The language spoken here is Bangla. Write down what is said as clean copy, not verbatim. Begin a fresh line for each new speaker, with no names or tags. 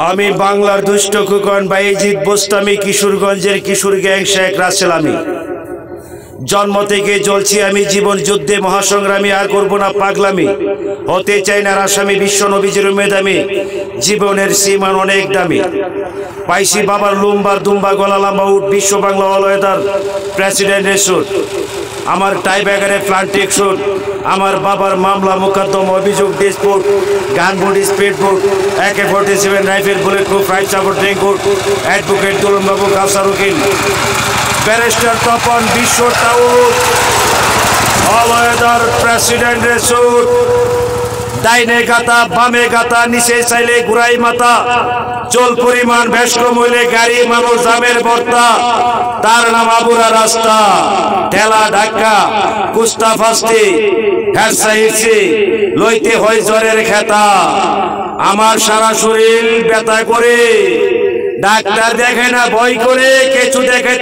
আমি বাংলার দুষ্ট খোকন বাইজিৎ বোস্তামি কিশোরগঞ্জের কিশোর গ্যাং শেখ রাসেল। আমি জন্ম থেকে জ্বলছি আমি জীবন যুদ্ধে মহাসংগ্রামী, আর করব না পাগলামি। হতে চাই না আসামি, বিশ্ব নবীজির মেদামি, জীবনের সীমান অনেক দামি। পাইছি বাবার লুম্বার দুম্বা গলা লম্বা উঠ, বিশ্ব বাংলা অলওয়েদার প্রেসিডেন্টের সুট। আমার টাই ব্যাগারে প্লান্টিক শুট, আমার বাবার মামলা মোকদ্দমা অভিযোগ dispute, gun boot speed boot AK-47 rifle bullet proof right support raincoat, advocate Tarun Babu Kausar উকিল, ব্যারিস্টার তপন বিশ্ব টাউট, অলওয়েদার প্রেসিডেন্টের সুট। ডাইনে গাতা বামে গাতা নিচে চাইলে ঘুরাই মাথা, চল পরিমাণ ভেস্ক মইলে গাড়ি মানুষ জামের বর্তা। তার নাম আবুরা রাস্তা, ঠেলা ধাক্কা কুস্তা ফাস্তি হেরসা হিরসি লইতে হয় জ্বরের খেতা। আমার সারা শরীর ব্যথা করে, ডাক্তার দেখে না ভয় করে, কিছু দেখে